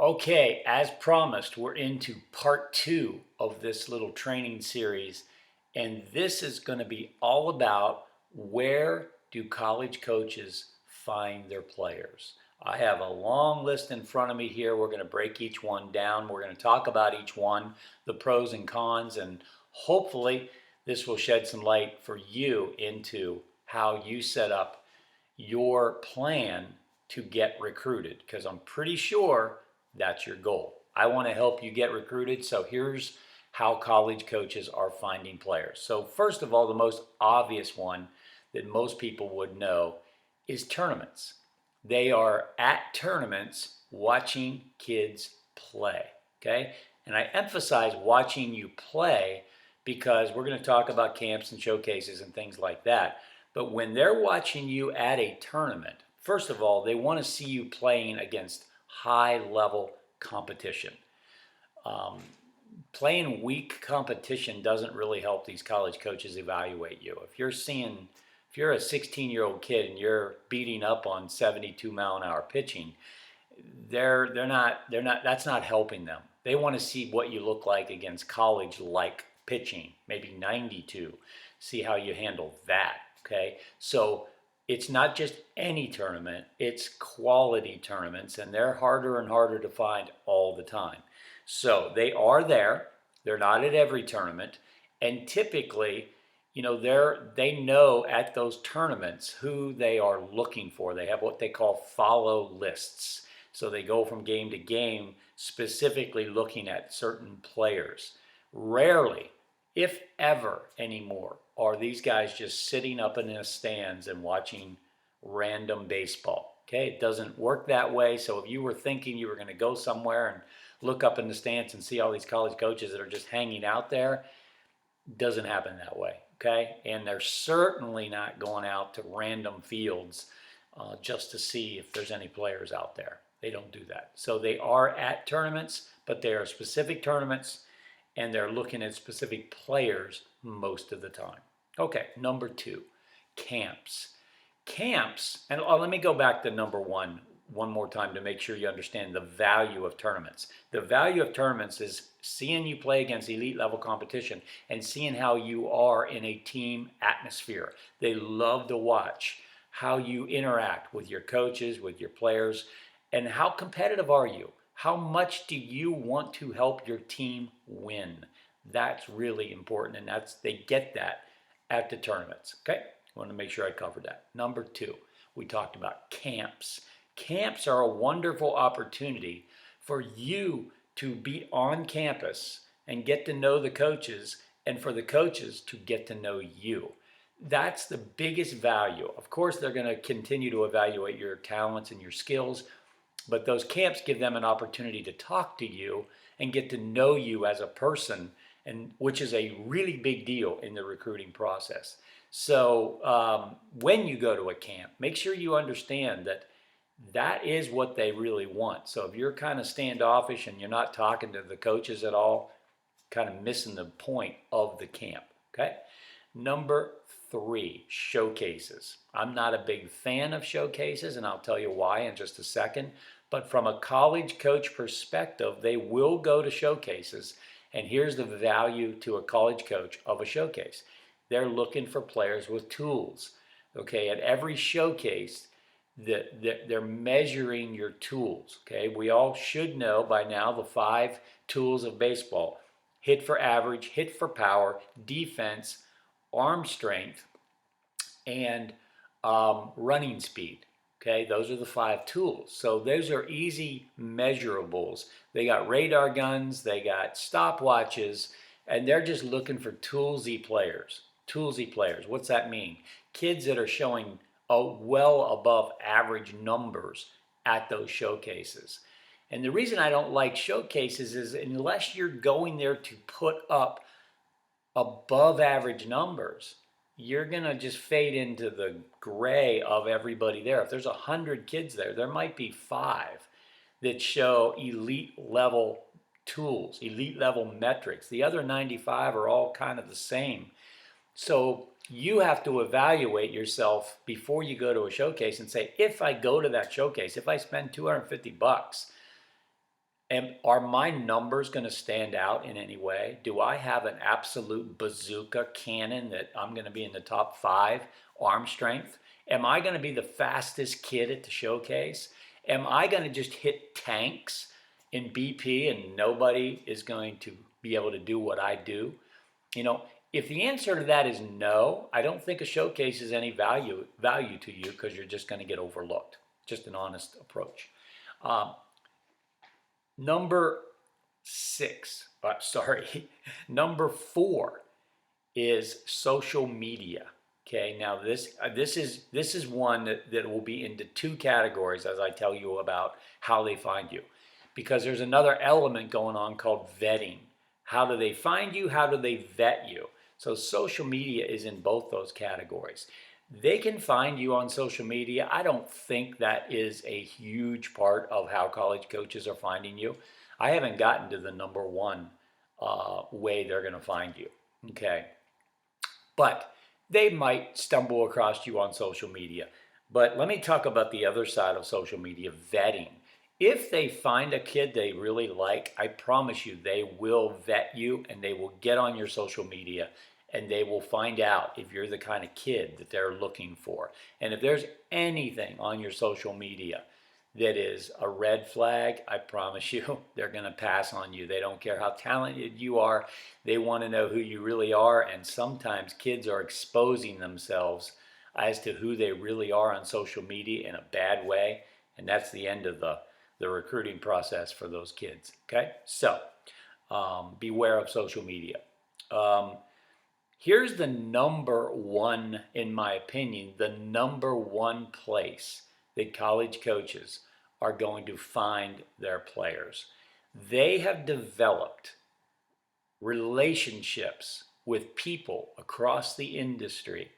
Okay, as promised, we're into part two of this little training series, and this is going to be all about where do college coaches find their players. I have a long list in front of me here. We're going to break each one down. We're going to talk about each one, the pros and cons, and hopefully this will shed some light for you into how you set up your plan to get recruited, because I'm pretty sure that's your goal. I want to help you get recruited. So here's how college coaches are finding players. So, first of all, the most obvious one that most people would know is tournaments. They are at tournaments watching kids play. Okay. And I emphasize watching you play because we're going to talk about camps and showcases and things like that. But when they're watching you at a tournament, first of all, they want to see you playing against high level competition. Um, Playing weak competition doesn't really help these college coaches evaluate you. If you're a 16-year-old kid and you're beating up on 72-mile-an-hour pitching, they're not that's not helping them. They want to see what you look like against college like pitching, maybe 92. See how you handle that. Okay, so it's not just any tournament, it's quality tournaments, and they're harder and harder to find all the time. So they are there. They're not at every tournament, and typically, they know at those tournaments who they are looking for. They have what they call follow lists. So they go from game to game specifically looking at certain players. Rarely, if ever anymore, are these guys just sitting up in the stands and watching random baseball. Okay, it doesn't work that way. So if you were thinking you were going to go somewhere and look up in the stands and see all these college coaches that are just hanging out there, it doesn't happen that way. Okay, and they're certainly not going out to random fields just to see if there's any players out there. They don't do that. So they are at tournaments, but they are specific tournaments, and they're looking at specific players most of the time. Okay, number two, camps. Camps, and let me go back to number one more time to make sure you understand the value of tournaments. The value of tournaments is seeing you play against elite level competition and seeing how you are in a team atmosphere. They love to watch how you interact with your coaches, with your players, and how competitive are you? How much do you want to help your team win? That's really important, and they get that at the tournaments. Okay, I want to make sure I covered that. Number two, we talked about camps. Camps are a wonderful opportunity for you to be on campus and get to know the coaches, and for the coaches to get to know you. That's the biggest value. Of course, they're going to continue to evaluate your talents and your skills, but those camps give them an opportunity to talk to you and get to know you as a person, and which is a really big deal in the recruiting process. So when you go to a camp, make sure you understand that that is what they really want. So if you're kind of standoffish and you're not talking to the coaches at all, kind of missing the point of the camp. Okay. Number three, showcases. I'm not a big fan of showcases, and I'll tell you why in just a second. But from a college coach perspective, they will go to showcases. And here's the value to a college coach of a showcase. They're looking for players with tools. Okay, at every showcase, they're measuring your tools. Okay, we all should know by now the 5 tools of baseball: hit for average, hit for power, defense, arm strength, and running speed. Okay, those are the 5 tools. So those are easy measurables. They got radar guns, they got stopwatches, and they're just looking for toolsy players. Toolsy players. What's that mean? Kids that are showing well above average numbers at those showcases. And the reason I don't like showcases is unless you're going there to put up above average numbers, you're going to just fade into the gray of everybody there. If there's 100 kids there, there might be 5 that show elite level tools, elite level metrics. The other 95 are all kind of the same. So you have to evaluate yourself before you go to a showcase and say, if I go to that showcase, if I spend $250, And are my numbers going to stand out in any way? Do I have an absolute bazooka cannon that I'm going to be in the top 5 arm strength? Am I going to be the fastest kid at the showcase? Am I going to just hit tanks in BP and nobody is going to be able to do what I do? You know, if the answer to that is no, I don't think a showcase is any value to you because you're just going to get overlooked. Just an honest approach. Um, Number 6, sorry, number 4 is social media. Okay, now this is one that will be into 2 categories as I tell you about how they find you, because there's another element going on called vetting. How do they find you? How do they vet you? So social media is in both those categories. They can find you on social media. I don't think that is a huge part of how college coaches are finding you. I haven't gotten to the number one way they're going to find you. Okay. But they might stumble across you on social media. But let me talk about the other side of social media, vetting. If they find a kid they really like, I promise you they will vet you and they will get on your social media and they will find out if you're the kind of kid that they're looking for. And if there's anything on your social media that is a red flag, I promise you they're going to pass on you. They don't care how talented you are. They want to know who you really are. And sometimes kids are exposing themselves as to who they really are on social media in a bad way. And that's the end of the recruiting process for those kids. Okay, so beware of social media. Here's the number one, in my opinion, the number one place that college coaches are going to find their players. They have developed relationships with people across the industry,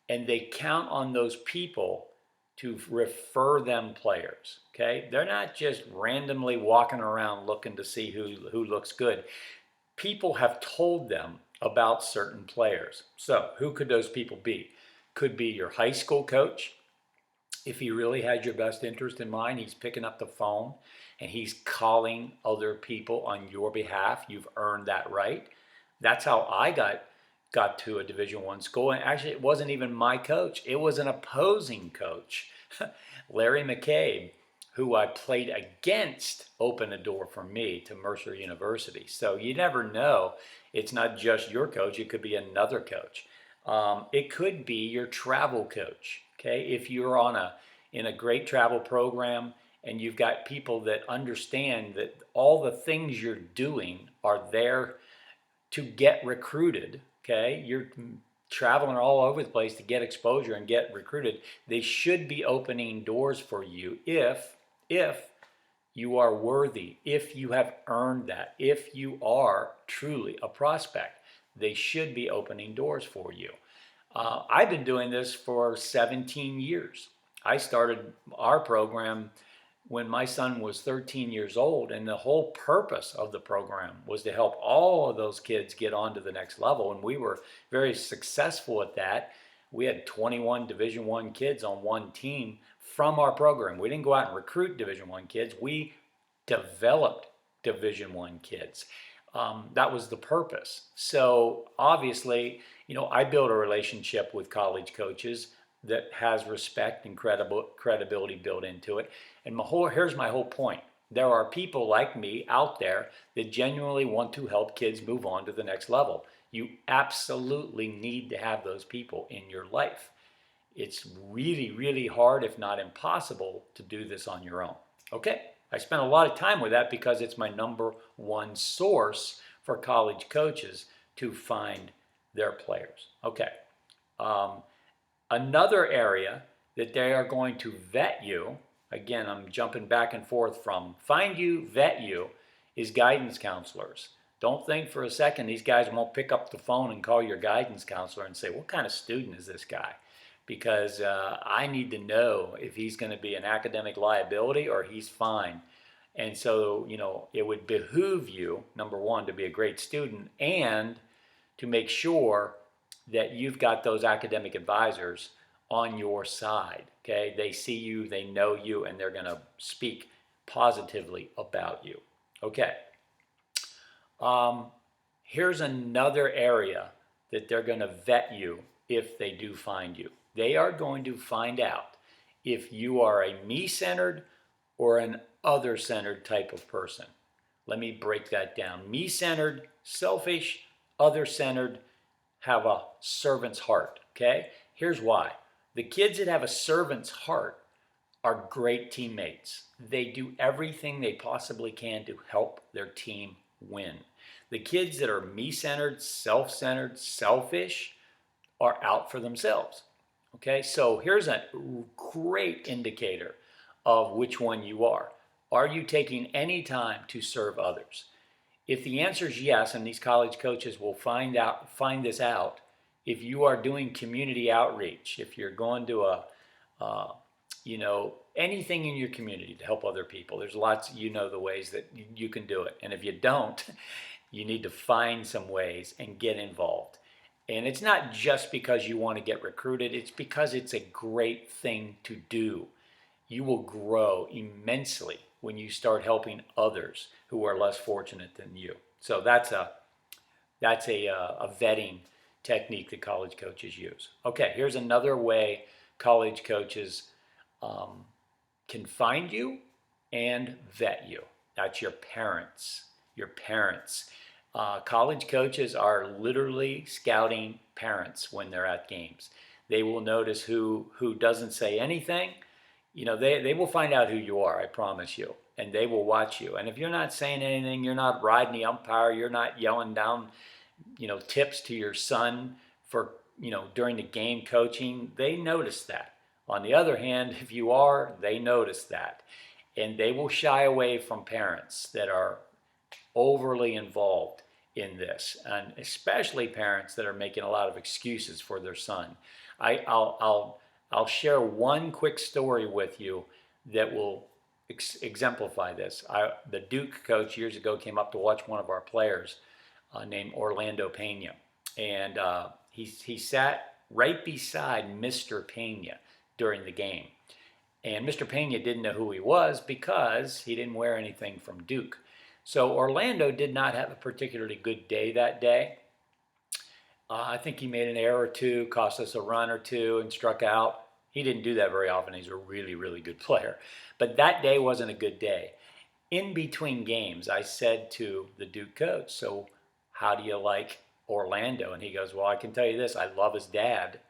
and they count on those people to refer them players. Okay, they're not just randomly walking around looking to see who looks good. People have told them about certain players. So who could those people be? Could be your high school coach. If he really has your best interest in mind, he's picking up the phone and he's calling other people on your behalf. You've earned that right. That's how I got to a Division I school. And actually, it wasn't even my coach. It was an opposing coach, Larry McCabe, who I played against, opened a door for me to Mercer University. So you never know. It's not just your coach. It could be another coach. It could be your travel coach. Okay, if you're in a great travel program and you've got people that understand that all the things you're doing are there to get recruited. Okay, you're traveling all over the place to get exposure and get recruited. They should be opening doors for you if you are worthy, if you have earned that, if you are truly a prospect. They should be opening doors for you. I've been doing this for 17 years. I started our program when my son was 13 years old, and the whole purpose of the program was to help all of those kids get on to the next level, and we were very successful at that. We had 21 Division I kids on one team from our program. We didn't go out and recruit Division I kids. We developed Division I kids. That was the purpose. So obviously, I built a relationship with college coaches that has respect and credibility built into it. And here's my whole point. There are people like me out there that genuinely want to help kids move on to the next level. You absolutely need to have those people in your life. It's really, really hard, if not impossible, to do this on your own. Okay, I spent a lot of time with that because it's my number one source for college coaches to find their players. Okay. Another area that they are going to vet you, again, I'm jumping back and forth from find you, vet you, is guidance counselors. Don't think for a second these guys won't pick up the phone and call your guidance counselor and say, what kind of student is this guy? Because I need to know if he's going to be an academic liability or he's fine. And so, it would behoove you, number one, to be a great student and to make sure that you've got those academic advisors on your side. Okay, they see you, they know you, and they're going to speak positively about you. Okay. Um, Here's another area that they're going to vet you if they do find you. They are going to find out if you are a me-centered or an other-centered type of person. Let me break that down. Me-centered, selfish, other-centered, have a servant's heart, okay? Here's why. The kids that have a servant's heart are great teammates. They do everything they possibly can to help their team win. The kids that are me-centered, self-centered, selfish are out for themselves. Okay, so here's a great indicator of which one you are. Are you taking any time to serve others? If the answer is yes, and these college coaches will find this out, if you are doing community outreach, if you're going to anything in your community to help other people, there's lots, the ways that you can do it. And if you don't, you need to find some ways and get involved. And it's not just because you want to get recruited, it's because it's a great thing to do. You will grow immensely when you start helping others who are less fortunate than you. So that's a vetting technique that college coaches use. Okay, here's another way college coaches can find you and vet you. That's your parents. Your parents. College coaches are literally scouting parents when they're at games. They will notice who doesn't say anything. They will find out who you are, I promise you. And they will watch you. And if you're not saying anything, you're not riding the umpire, you're not yelling down, tips to your son for, during the game coaching, they notice that. On the other hand, if you are, they notice that. And they will shy away from parents that are overly involved in this, and especially parents that are making a lot of excuses for their son. I'll share one quick story with you that will exemplify this. The Duke coach years ago came up to watch one of our players named Orlando Pena, and he sat right beside Mr. Pena during the game. And Mr. Pena didn't know who he was because he didn't wear anything from Duke. So Orlando did not have a particularly good day that day. I think he made an error or two, cost us a run or two, and struck out. He didn't do that very often. He's a really, really good player. But that day wasn't a good day. In between games, I said to the Duke coach, so how do you like Orlando? And he goes, well, I can tell you this, I love his dad.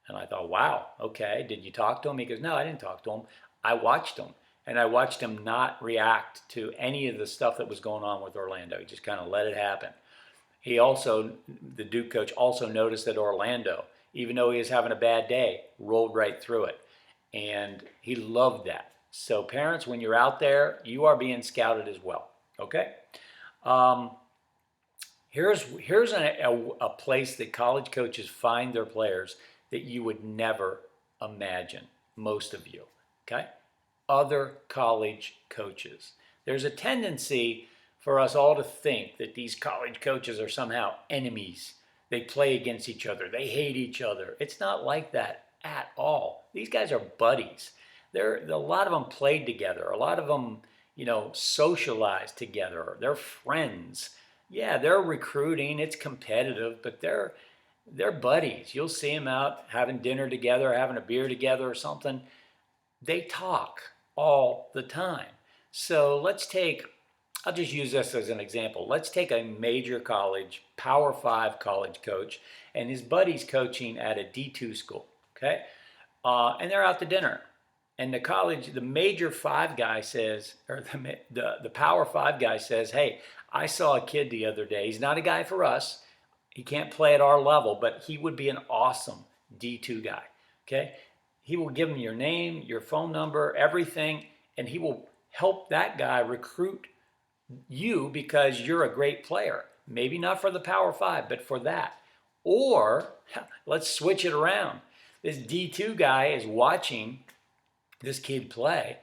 And I thought, wow, okay, did you talk to him? He goes, no, I didn't talk to him. I watched him. And I watched him not react to any of the stuff that was going on with Orlando. He just kind of let it happen. The Duke coach also noticed that Orlando, even though he was having a bad day, rolled right through it. And he loved that. So parents, when you're out there, you are being scouted as well, okay? Here's a place that college coaches find their players that you would never imagine, most of you, okay? Other college coaches. There's a tendency for us all to think that these college coaches are somehow enemies. They play against each other. They hate each other. It's not like that at all. These guys are buddies. A lot of them played together. A lot of them, socialized together. They're friends. Yeah, they're recruiting. It's competitive, but they're buddies. You'll see them out having dinner together, having a beer together or something. They talk all the time. So I'll just use this as an example. Let's take a major college, Power 5 college coach, and his buddy's coaching at a D2 school, okay? And they're out to dinner. And the major 5 guy says, or the Power 5 guy says, hey, I saw a kid the other day. He's not a guy for us. He can't play at our level, but he would be an awesome D2 guy, okay? He will give him your name, your phone number, everything, and he will help that guy recruit you because you're a great player. Maybe not for the Power 5, but for that. Or let's switch it around. This D2 guy is watching this kid play,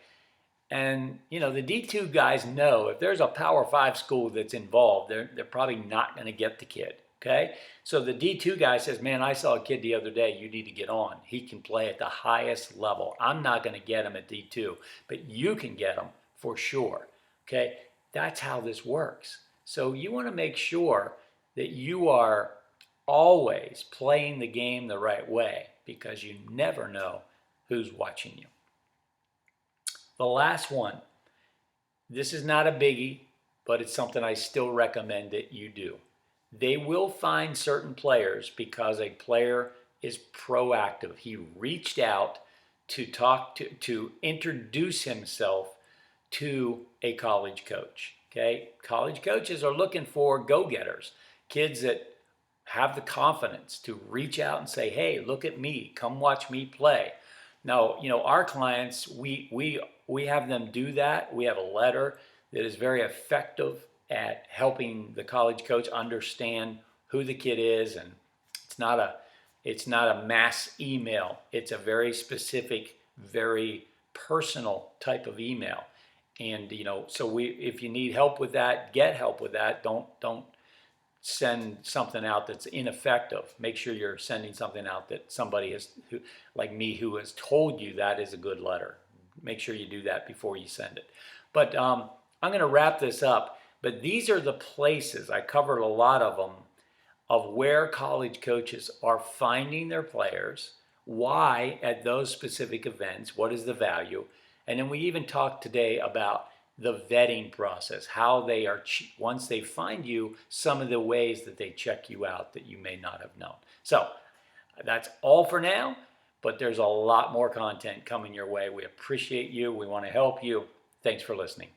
and the D2 guys know if there's a Power 5 school that's involved, they're probably not going to get the kid. Okay, so the D2 guy says, man, I saw a kid the other day, you need to get on. He can play at the highest level. I'm not going to get him at D2, but you can get him for sure. Okay, That's how this works. So you want to make sure that you are always playing the game the right way, because you never know who's watching you. The last one, this is not a biggie, but it's something I still recommend that you do. They will find certain players because a player is proactive. He reached out to talk to introduce himself to a college coach. Okay, college coaches are looking for go-getters, kids that have the confidence to reach out and say, "Hey, look at me, come watch me play." Now, our clients, we have them do that. We have a letter that is very effective at helping the college coach understand who the kid is, and it's not a mass email. It's a very specific, very personal type of email. And so if you need help with that, get help with that. Don't send something out that's ineffective. Make sure you're sending something out that somebody like me, who has told you that is a good letter. Make sure you do that before you send it. But I'm going to wrap this up. But these are the places, I covered a lot of them, of where college coaches are finding their players, why at those specific events, what is the value. And then we even talked today about the vetting process, how they are, once they find you, some of the ways that they check you out that you may not have known. So that's all for now, but there's a lot more content coming your way. We appreciate you. We want to help you. Thanks for listening.